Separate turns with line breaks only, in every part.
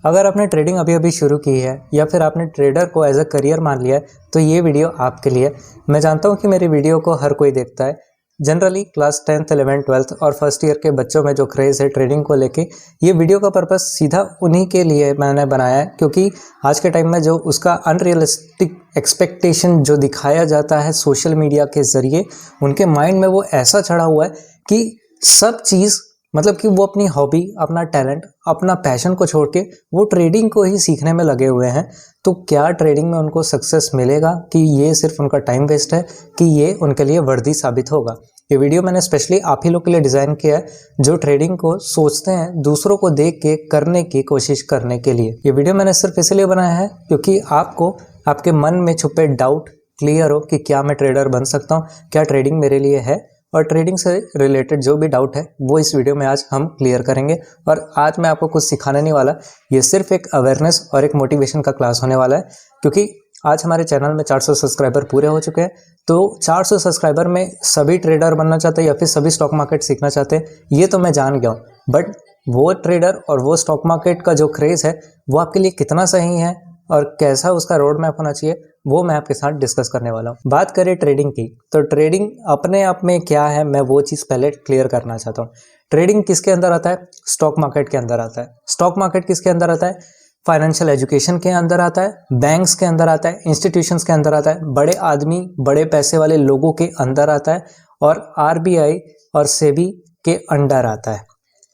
अगर आपने ट्रेडिंग अभी अभी शुरू की है या फिर आपने ट्रेडर को एज अ करियर मान लिया है तो ये वीडियो आपके लिए। मैं जानता हूँ कि मेरी वीडियो को हर कोई देखता है। Generally class 10th 11th 12th और फर्स्ट ईयर के बच्चों में जो क्रेज़ है ट्रेडिंग को लेके, ये वीडियो का पर्पस सीधा उन्हीं के लिए मैंने बनाया है, क्योंकि आज के टाइम में जो उसका अनरियलिस्टिक एक्सपेक्टेशन जो दिखाया जाता है सोशल मीडिया के ज़रिए, उनके माइंड में वो ऐसा चढ़ा हुआ है कि सब चीज़ मतलब कि वो अपनी हॉबी, अपना टैलेंट, अपना पैशन को छोड़ के वो ट्रेडिंग को ही सीखने में लगे हुए हैं। तो क्या ट्रेडिंग में उनको सक्सेस मिलेगा कि ये सिर्फ उनका टाइम वेस्ट है, कि ये उनके लिए वर्दी साबित होगा? ये वीडियो मैंने स्पेशली आप ही लोग के लिए डिज़ाइन किया है जो ट्रेडिंग को सोचते हैं दूसरों को देख के करने की कोशिश करने के लिए। ये वीडियो मैंने सिर्फ इसलिए बनाया है क्योंकि आपको आपके मन में छुपे डाउट क्लियर हो कि क्या मैं ट्रेडर बन सकता हूँ, क्या ट्रेडिंग मेरे लिए है, और ट्रेडिंग से रिलेटेड जो भी डाउट है वो इस वीडियो में आज हम क्लियर करेंगे। और आज मैं आपको कुछ सिखाने नहीं वाला, ये सिर्फ एक अवेयरनेस और एक मोटिवेशन का क्लास होने वाला है, क्योंकि आज हमारे चैनल में 400 सब्सक्राइबर पूरे हो चुके हैं। तो 400 सब्सक्राइबर में सभी ट्रेडर बनना चाहते हैं या फिर सभी स्टॉक मार्केट सीखना चाहते हैं, ये तो मैं जान गया हूँ। बट वो ट्रेडर और वो स्टॉक मार्केट का जो क्रेज़ है वो आपके लिए कितना सही है और कैसा उसका रोड मैप होना चाहिए, वो मैं आपके साथ डिस्कस करने वाला हूँ। बात करें ट्रेडिंग की, तो ट्रेडिंग अपने आप में क्या है, मैं वो चीज़ पहले क्लियर करना चाहता हूँ। ट्रेडिंग किसके अंदर आता है? स्टॉक मार्केट के अंदर आता है। स्टॉक मार्केट किसके अंदर आता है? फाइनेंशियल एजुकेशन के अंदर आता है, बैंक्स के अंदर आता है, इंस्टीट्यूशंस के अंदर आता है, बड़े आदमी, बड़े पैसे वाले लोगों के अंदर आता है, और आरबीआई और सेबी के अंडर आता है,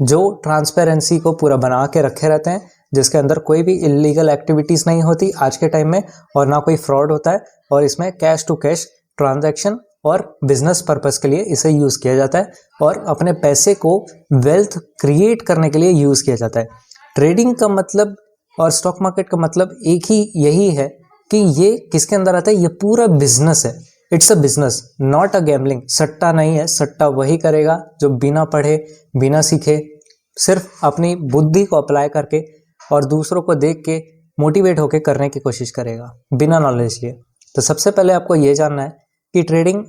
जो ट्रांसपेरेंसी को पूरा बना के रखे रहते हैं, जिसके अंदर कोई भी इलीगल एक्टिविटीज़ नहीं होती आज के टाइम में, और ना कोई फ्रॉड होता है, और इसमें कैश टू कैश ट्रांजैक्शन और बिजनेस पर्पस के लिए इसे यूज़ किया जाता है, और अपने पैसे को वेल्थ क्रिएट करने के लिए यूज़ किया जाता है। ट्रेडिंग का मतलब और स्टॉक मार्केट का मतलब एक ही यही है कि ये किसके अंदर आता है? ये पूरा बिजनेस है। It's a business, not a gambling. सट्टा नहीं है। सट्टा वही करेगा जो बिना पढ़े, बिना सीखे, सिर्फ अपनी बुद्धि को अप्लाई करके और दूसरों को देख के मोटिवेट होकर करने की कोशिश करेगा बिना नॉलेज लिए। तो सबसे पहले आपको ये जानना है कि ट्रेडिंग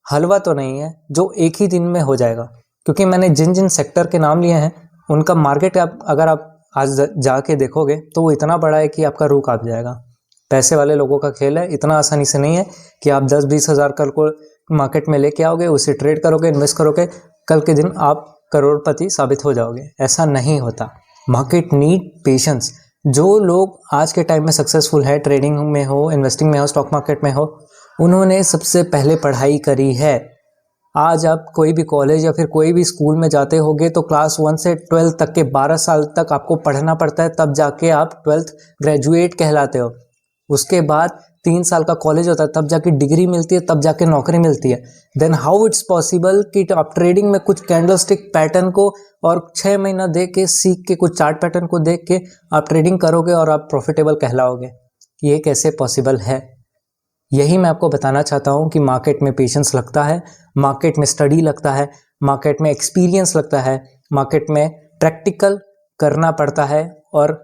हलवा तो नहीं है जो एक ही दिन में हो जाएगा, क्योंकि मैंने जिन जिन सेक्टर के नाम लिए हैं उनका मार्केट अगर आप आज जाके देखोगे तो वो इतना बड़ा है कि आपका रूह कांप जाएगा। पैसे वाले लोगों का खेल है, इतना आसानी से नहीं है कि आप 10-20 हज़ार कल को मार्केट में लेके आओगे, उसे ट्रेड करोगे, इन्वेस्ट करोगे, कल के दिन आप करोड़पति साबित हो जाओगे। ऐसा नहीं होता। Market need patience. जो लोग आज के टाइम में सक्सेसफुल है, ट्रेडिंग में हो, इन्वेस्टिंग में हो, स्टॉक मार्केट में हो, उन्होंने सबसे पहले पढ़ाई करी है। आज आप कोई भी कॉलेज या फिर कोई भी स्कूल में जाते होगे तो क्लास 1 से 12 तक के 12 साल तक आपको पढ़ना पड़ता है, तब जाके आप 12th ग्रेजुएट कहलाते हो। उसके बाद 3 साल का कॉलेज होता है, तब जाके डिग्री मिलती है, तब जाके नौकरी मिलती है। देन हाउ इट्स पॉसिबल कि आप ट्रेडिंग में कुछ कैंडलस्टिक पैटर्न को और 6 महीना देख के सीख के, कुछ चार्ट पैटर्न को देख के आप ट्रेडिंग करोगे और आप प्रॉफिटेबल कहलाओगे? ये कैसे पॉसिबल है? यही मैं आपको बताना चाहता हूँ कि मार्केट में पेशेंस लगता है, मार्केट में स्टडी लगता है, मार्केट में एक्सपीरियंस लगता है, मार्केट में प्रैक्टिकल करना पड़ता है, और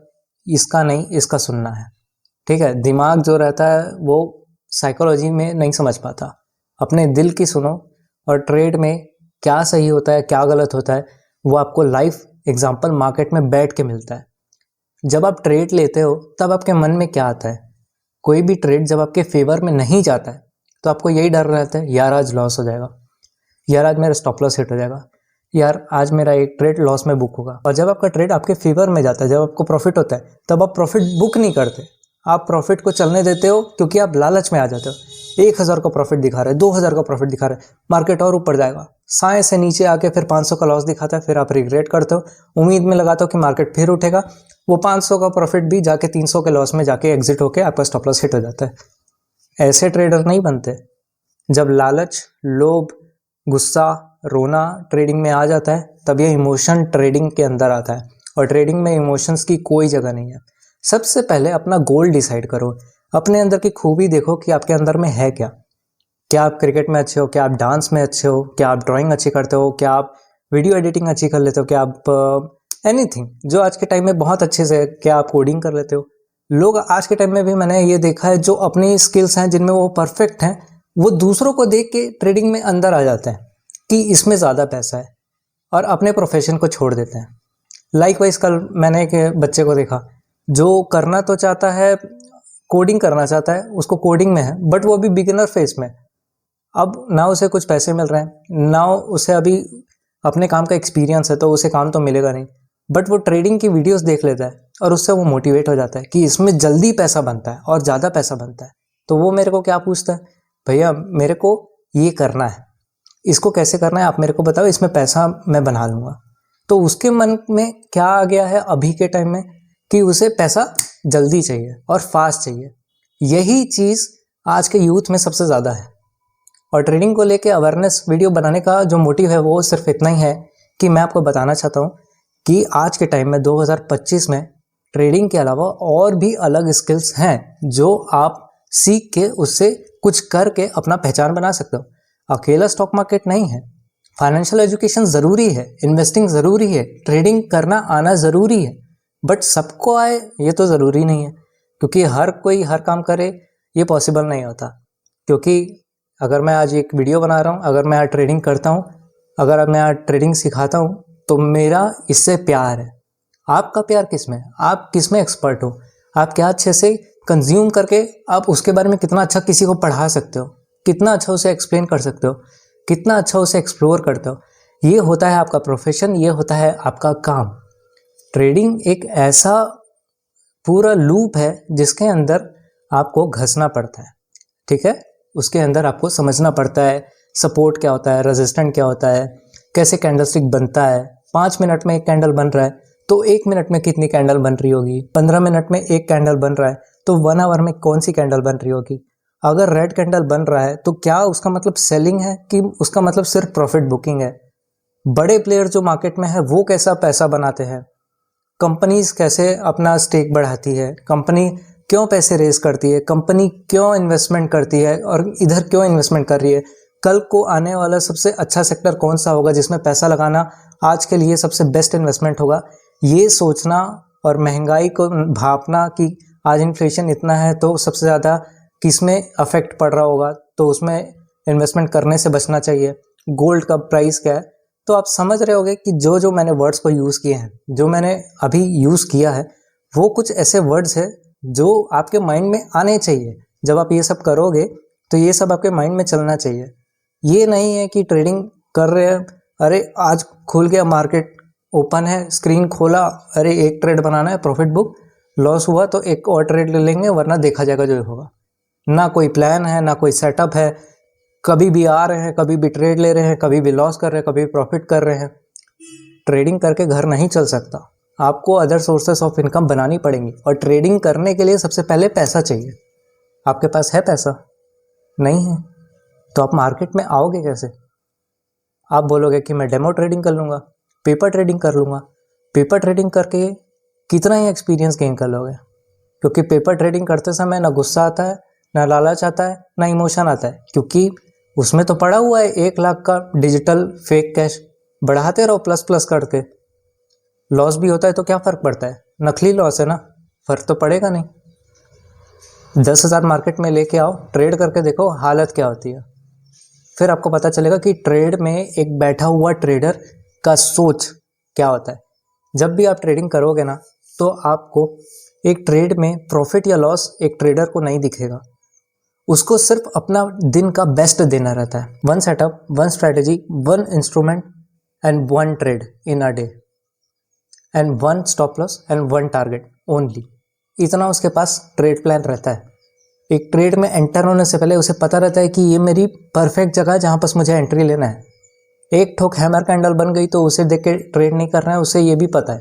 इसका नहीं, इसका सुनना है। ठीक है? दिमाग जो रहता है वो साइकोलॉजी में नहीं समझ पाता। अपने दिल की सुनो, और ट्रेड में क्या सही होता है, क्या गलत होता है, वो आपको लाइव एग्जाम्पल मार्केट में बैठ के मिलता है। जब आप ट्रेड लेते हो तब आपके मन में क्या आता है? कोई भी ट्रेड जब आपके फेवर में नहीं जाता है तो आपको यही डर रहता है, यार आज लॉस हो जाएगा, यार आज मेरा स्टॉप लॉस हिट हो जाएगा, यार आज मेरा एक ट्रेड लॉस में बुक होगा। और जब आपका ट्रेड आपके फेवर में जाता है, जब आपको प्रॉफिट होता है, तब आप प्रॉफिट बुक नहीं करते, आप प्रॉफिट को चलने देते हो, क्योंकि आप लालच में आ जाते हो। 1000 का प्रॉफिट दिखा रहे हैं, 2000 का प्रॉफिट दिखा रहे हैं, मार्केट और ऊपर जाएगा, साए से नीचे आके फिर 500 का लॉस दिखाता है, फिर आप रिग्रेट करते हो, उम्मीद में लगाते हो कि मार्केट फिर उठेगा, वो 500 का प्रॉफिट भी जाके 300 के लॉस में जाके एग्जिट होके आपका स्टॉप लॉस हिट हो जाता है। ऐसे ट्रेडर नहीं बनते। जब लालच, लोभ, गुस्सा, रोना ट्रेडिंग में आ जाता है, तब ये इमोशन ट्रेडिंग के अंदर आता है, और ट्रेडिंग में इमोशंस की कोई जगह नहीं है। सबसे पहले अपना गोल डिसाइड करो, अपने अंदर की खूबी देखो कि आपके अंदर में है क्या। क्या आप क्रिकेट में अच्छे हो? क्या आप डांस में अच्छे हो? क्या आप ड्राइंग अच्छी करते हो? क्या आप वीडियो एडिटिंग अच्छी कर लेते हो? क्या आप एनीथिंग जो आज के टाइम में बहुत अच्छे से, क्या आप कोडिंग कर लेते हो? लोग आज के टाइम में भी मैंने ये देखा है, जो अपनी स्किल्स हैं जिनमें वो परफेक्ट हैं, वो दूसरों को देख के ट्रेडिंग में अंदर आ जाते हैं कि इसमें ज़्यादा पैसा है, और अपने प्रोफेशन को छोड़ देते हैं। लाइकवाइज कल मैंने एक बच्चे को देखा, जो करना तो चाहता है, कोडिंग करना चाहता है, उसको कोडिंग में है, बट वो अभी बिगिनर फेज में, अब ना उसे कुछ पैसे मिल रहे हैं, ना उसे अभी अपने काम का एक्सपीरियंस है, तो उसे काम तो मिलेगा नहीं, बट वो ट्रेडिंग की वीडियोस देख लेता है और उससे वो मोटिवेट हो जाता है कि इसमें जल्दी पैसा बनता है और ज़्यादा पैसा बनता है। तो वो मेरे को क्या पूछता है, भैया मेरे को ये करना है, इसको कैसे करना है आप मेरे को बताओ, इसमें पैसा मैं बना लूँगा। तो उसके मन में क्या आ गया है अभी के टाइम में कि उसे पैसा जल्दी चाहिए और फास्ट चाहिए। यही चीज़ आज के यूथ में सबसे ज़्यादा है। और ट्रेडिंग को लेके अवेयरनेस वीडियो बनाने का जो मोटिव है वो सिर्फ इतना ही है कि मैं आपको बताना चाहता हूँ कि आज के टाइम में 2025 में ट्रेडिंग के अलावा और भी अलग स्किल्स हैं जो आप सीख के उससे कुछ करके अपना पहचान बना सकते हो। अकेला स्टॉक मार्केट नहीं है, फाइनेंशियल एजुकेशन ज़रूरी है, इन्वेस्टिंग ज़रूरी है, ट्रेडिंग करना आना ज़रूरी है, बट सबको आए ये तो ज़रूरी नहीं है, क्योंकि हर कोई हर काम करे ये पॉसिबल नहीं होता। क्योंकि अगर मैं आज एक वीडियो बना रहा हूँ, अगर मैं आज ट्रेडिंग करता हूँ, अगर मैं आज ट्रेडिंग सिखाता हूँ, तो मेरा इससे प्यार है। आपका प्यार किस में, आप किस में एक्सपर्ट हो, आप क्या अच्छे से कंज्यूम करके आप उसके बारे में कितना अच्छा किसी को पढ़ा सकते हो, कितना अच्छा उसे एक्सप्लेन कर सकते हो, कितना अच्छा उसे एक्सप्लोर करते हो। ये होता है आपका प्रोफेशन, ये होता है आपका काम। ट्रेडिंग एक ऐसा पूरा लूप है जिसके अंदर आपको घसना पड़ता है, ठीक है। उसके अंदर आपको समझना पड़ता है सपोर्ट क्या होता है, रेजिस्टेंट क्या होता है, कैसे कैंडलस्टिक बनता है। 5 मिनट में एक कैंडल बन रहा है तो 1 मिनट में कितनी कैंडल बन रही होगी, 15 मिनट में एक कैंडल बन रहा है तो 1 आवर में कौन सी कैंडल बन रही होगी। अगर रेड कैंडल बन रहा है तो क्या उसका मतलब सेलिंग है कि उसका मतलब सिर्फ प्रॉफिट बुकिंग है। बड़े प्लेयर जो मार्केट में है वो कैसा पैसा बनाते हैं, कंपनीज कैसे अपना स्टेक बढ़ाती है, कंपनी क्यों पैसे रेज करती है, कंपनी क्यों इन्वेस्टमेंट करती है और इधर क्यों इन्वेस्टमेंट कर रही है, कल को आने वाला सबसे अच्छा सेक्टर कौन सा होगा जिसमें पैसा लगाना आज के लिए सबसे बेस्ट इन्वेस्टमेंट होगा। ये सोचना और महंगाई को भापना कि आज इन्फ्लेशन इतना है तो सबसे ज़्यादा किस में अफेक्ट पड़ रहा होगा, तो उसमें इन्वेस्टमेंट करने से बचना चाहिए। गोल्ड का प्राइस क्या है, तो आप समझ रहे होगे कि जो जो मैंने वर्ड्स को यूज़ किए हैं, जो मैंने अभी यूज़ किया है, वो कुछ ऐसे वर्ड्स है जो आपके माइंड में आने चाहिए। जब आप ये सब करोगे तो ये सब आपके माइंड में चलना चाहिए। ये नहीं है कि ट्रेडिंग कर रहे हैं, अरे आज खुल गया मार्केट, ओपन है, स्क्रीन खोला, अरे एक ट्रेड बनाना है, प्रॉफिट बुक, लॉस हुआ तो एक और ट्रेड ले लेंगे वरना देखा जाएगा जो होगा। ना कोई प्लान है, ना कोई सेटअप है, कभी भी आ रहे हैं, कभी भी ट्रेड ले रहे हैं, कभी भी लॉस कर रहे हैं, कभी प्रॉफिट कर रहे हैं। ट्रेडिंग करके घर नहीं चल सकता, आपको अदर सोर्सेस ऑफ इनकम बनानी पड़ेंगी और ट्रेडिंग करने के लिए सबसे पहले पैसा चाहिए। आपके पास है पैसा? नहीं है तो आप मार्केट में आओगे कैसे? आप बोलोगे कि मैं डेमो ट्रेडिंग कर लूँगा, पेपर ट्रेडिंग कर लूँगा। पेपर ट्रेडिंग करके कितना ही एक्सपीरियंस गेन कर लोगे, क्योंकि पेपर ट्रेडिंग करते समय ना गुस्सा आता है, ना लालच आता है, ना इमोशन आता है, क्योंकि उसमें तो पड़ा हुआ है 1 लाख का डिजिटल फेक कैश, बढ़ाते रहो प्लस प्लस करके। लॉस भी होता है तो क्या फ़र्क पड़ता है, नकली लॉस है ना, फ़र्क तो पड़ेगा नहीं। 10,000 मार्केट में लेके आओ, ट्रेड करके देखो हालत क्या होती है, फिर आपको पता चलेगा कि ट्रेड में एक बैठा हुआ ट्रेडर का सोच क्या होता है। जब भी आप ट्रेडिंग करोगे ना तो आपको एक ट्रेड में प्रॉफिट या लॉस एक ट्रेडर को नहीं दिखेगा, उसको सिर्फ अपना दिन का बेस्ट देना रहता है। 1 setup, 1 strategy, 1 instrument and 1 trade in a day and 1 stop loss and 1 target only. इतना उसके पास ट्रेड प्लान रहता है। एक ट्रेड में एंटर होने से पहले उसे पता रहता है कि ये मेरी परफेक्ट जगह है जहाँ पास मुझे एंट्री लेना है। एक ठोक हैमर कैंडल बन गई तो उसे देख के ट्रेड नहीं करना है, उसे ये भी पता है,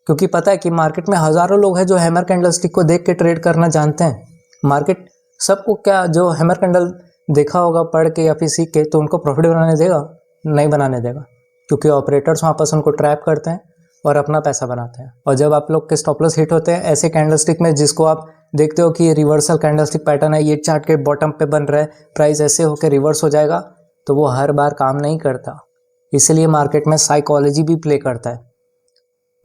क्योंकि पता है कि मार्केट में हज़ारों लोग हैं जो हैमर कैंडल स्टिक को देख के ट्रेड करना जानते हैं। मार्केट सबको क्या जो हैमर कैंडल देखा होगा पढ़ के या फिर सीख के, तो उनको प्रॉफिट बनाने देगा? नहीं बनाने देगा, क्योंकि ऑपरेटर्स वहाँ पास उनको ट्रैप करते हैं और अपना पैसा बनाते हैं। और जब आप लोग के स्टॉप लॉस हिट होते हैं ऐसे कैंडलस्टिक में जिसको आप देखते हो कि ये रिवर्सल कैंडलस्टिक पैटर्न है, ये चार्ट के बॉटम पे बन रहा है, प्राइस ऐसे होकर रिवर्स हो जाएगा, तो वो हर बार काम नहीं करता। इसलिए मार्केट में साइकोलॉजी भी प्ले करता है।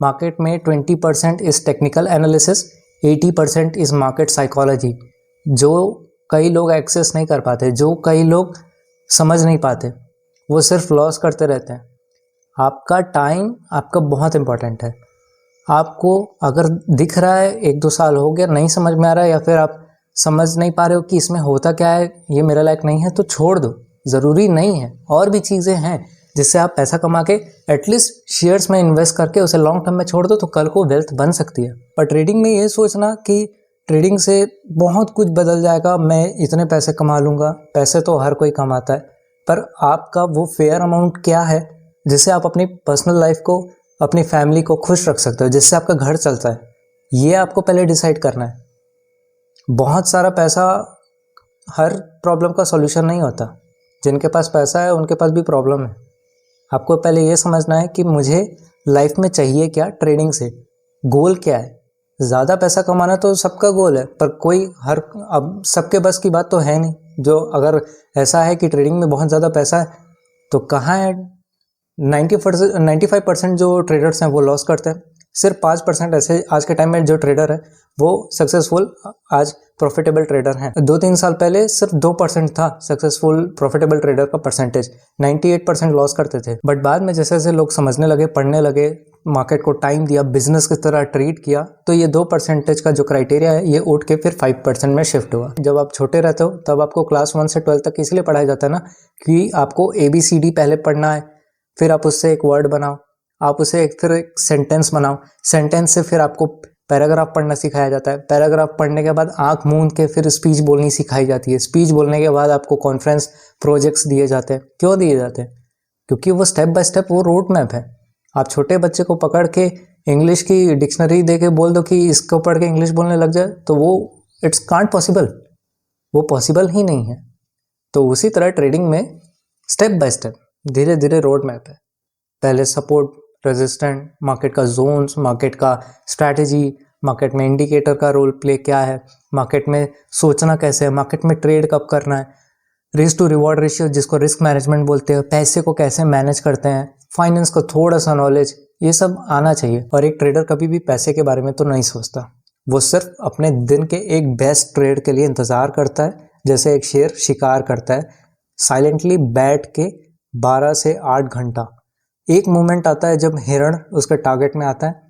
मार्केट में 20% is technical analysis, 80% is market psychology, जो कई लोग एक्सेस नहीं कर पाते, जो कई लोग समझ नहीं पाते, वो सिर्फ लॉस करते रहते हैं। आपका टाइम आपका बहुत इम्पोर्टेंट है। आपको अगर दिख रहा है 1-2 साल हो गया नहीं समझ में आ रहा है, या फिर आप समझ नहीं पा रहे हो कि इसमें होता क्या है, ये मेरे लायक नहीं है, तो छोड़ दो। ज़रूरी नहीं है, और भी चीज़ें हैं जिससे आप पैसा कमा के एटलीस्ट शेयर्स में इन्वेस्ट करके उसे लॉन्ग टर्म में छोड़ दो, तो कल को वेल्थ बन सकती है। पर ट्रेडिंग में ये सोचना कि ट्रेडिंग से बहुत कुछ बदल जाएगा, मैं इतने पैसे कमा लूँगा, पैसे तो हर कोई कमाता है, पर आपका वो फेयर अमाउंट क्या है जिससे आप अपनी पर्सनल लाइफ को, अपनी फैमिली को खुश रख सकते हो, जिससे आपका घर चलता है, ये आपको पहले डिसाइड करना है। बहुत सारा पैसा हर प्रॉब्लम का सॉल्यूशन नहीं होता। जिनके पास पैसा है उनके पास भी प्रॉब्लम है। आपको पहले ये समझना है कि मुझे लाइफ में चाहिए क्या, ट्रेडिंग से गोल क्या है। ज़्यादा पैसा कमाना तो सबका गोल है, पर कोई अब सबके बस की बात तो है नहीं। जो अगर ऐसा है कि ट्रेडिंग में बहुत ज़्यादा पैसा है, तो कहाँ है 95% जो ट्रेडर्स हैं वो लॉस करते हैं। सिर्फ 5% ऐसे आज के टाइम में जो ट्रेडर है वो सक्सेसफुल, आज प्रॉफिटेबल ट्रेडर हैं। 2-3 साल पहले सिर्फ 2% था सक्सेसफुल प्रॉफिटेबल ट्रेडर का परसेंटेज, 98% लॉस करते थे। बट बाद में जैसे जैसे लोग समझने लगे, पढ़ने लगे, मार्केट को टाइम दिया, बिजनेस की तरह ट्रीट किया, तो ये 2% का जो क्राइटेरिया है ये उठ के फिर 5% में शिफ्ट हुआ। जब आप छोटे रहते हो तब आपको क्लास 1 से 12 तक इसलिए पढ़ाया जाता है ना, कि आपको ABCD पहले पढ़ना है, फिर आप उससे एक वर्ड बनाओ, आप उसे फिर एक सेंटेंस बनाओ, सेंटेंस से फिर आपको पैराग्राफ पढ़ना सिखाया जाता है, पैराग्राफ पढ़ने के बाद आंख मूंद के फिर स्पीच बोलनी सिखाई जाती है, स्पीच बोलने के बाद आपको कॉन्फ्रेंस प्रोजेक्ट्स दिए जाते हैं। क्यों दिए जाते हैं? क्योंकि वो स्टेप बाय स्टेप वो रोड मैप है। आप छोटे बच्चे को पकड़ के इंग्लिश की डिक्शनरी दे के बोल दो कि इसको पढ़ के इंग्लिश बोलने लग जाए, तो वो इट्स कांट पॉसिबल, वो पॉसिबल ही नहीं है। तो उसी तरह ट्रेडिंग में स्टेप बाय स्टेप धीरे धीरे रोड मैप है। पहले सपोर्ट, रेजिस्टेंट, मार्केट का जोन्स, मार्केट का स्ट्रैटेजी, मार्केट में इंडिकेटर का रोल प्ले क्या है, मार्केट में सोचना कैसे है, मार्केट में ट्रेड कब करना है, रिस्क टू रिवॉर्ड रेशियो जिसको रिस्क मैनेजमेंट बोलते हैं, पैसे को कैसे मैनेज करते हैं, फाइनेंस को थोड़ा सा नॉलेज, ये सब आना चाहिए। और एक ट्रेडर कभी भी पैसे के बारे में तो नहीं सोचता, वो सिर्फ अपने दिन के एक बेस्ट ट्रेड के लिए इंतज़ार करता है। जैसे एक शेर शिकार करता है, साइलेंटली बैठ के 12 से 8 घंटा। एक मोमेंट आता है जब हिरण उसके टारगेट में आता है,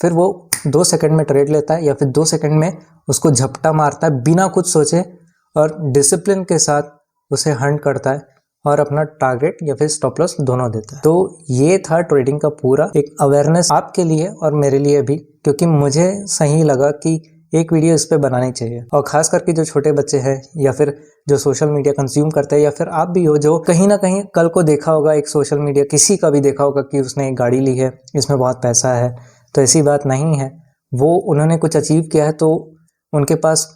फिर वो 2 सेकंड में ट्रेड लेता है, या फिर 2 सेकंड में उसको झपटा मारता है बिना कुछ सोचे, और डिसिप्लिन के साथ उसे हंट करता है और अपना टारगेट या फिर स्टॉप लॉस दोनों देता है। तो ये था ट्रेडिंग का पूरा एक अवेयरनेस आपके लिए और मेरे लिए भी, क्योंकि मुझे सही लगा कि एक वीडियो इस पे बनानी चाहिए। और खास करके जो छोटे बच्चे हैं, या फिर जो सोशल मीडिया कंज्यूम करते हैं, या फिर आप भी हो जो कहीं ना कहीं कल को देखा होगा एक सोशल मीडिया, किसी का भी देखा होगा कि उसने एक गाड़ी ली है, इसमें बहुत पैसा है, तो ऐसी बात नहीं है। वो उन्होंने कुछ अचीव किया है तो उनके पास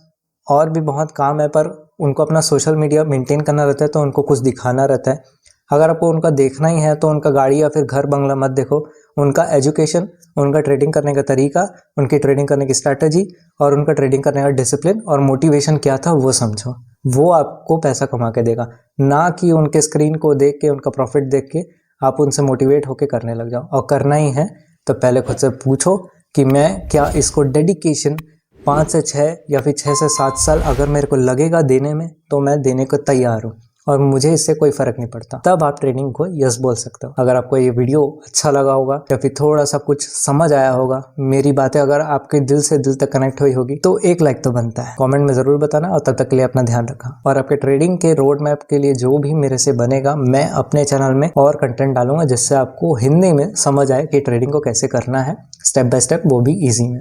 और भी बहुत काम है, पर उनको अपना सोशल मीडिया मेंटेन करना रहता है, तो उनको कुछ दिखाना रहता है। अगर आपको उनका देखना ही है तो उनका गाड़ी या फिर घर बंगला मत देखो, उनका एजुकेशन, उनका ट्रेडिंग करने का तरीका, उनकी ट्रेडिंग करने की स्ट्रैटेजी और उनका ट्रेडिंग करने का डिसिप्लिन और मोटिवेशन क्या था वो समझो। वो आपको पैसा कमा के देगा, ना कि उनके स्क्रीन को देख के, उनका प्रॉफिट देख के आप उनसे मोटिवेट होकर करने लग जाओ। और करना ही है तो पहले खुद से पूछो कि मैं क्या इसको डेडिकेशन 5 से 6 या फिर 6 से 7 साल अगर मेरे को लगेगा देने में, तो मैं देने को तैयार हूँ और मुझे इससे कोई फर्क नहीं पड़ता। तब आप ट्रेडिंग को यस बोल सकते हो। अगर आपको ये वीडियो अच्छा लगा होगा या फिर थोड़ा सा कुछ समझ आया होगा, मेरी बातें अगर आपके दिल से दिल तक कनेक्ट हुई होगी, तो एक लाइक तो बनता है। कमेंट में जरूर बताना, और तब तक के लिए अपना ध्यान रखा। और आपके ट्रेडिंग के रोड मैप के लिए जो भी मेरे से बनेगा, मैं अपने चैनल में और कंटेंट डालूंगा जिससे आपको हिंदी में समझ आए कि ट्रेडिंग को कैसे करना है स्टेप बाय स्टेप, वो भी ईजी में।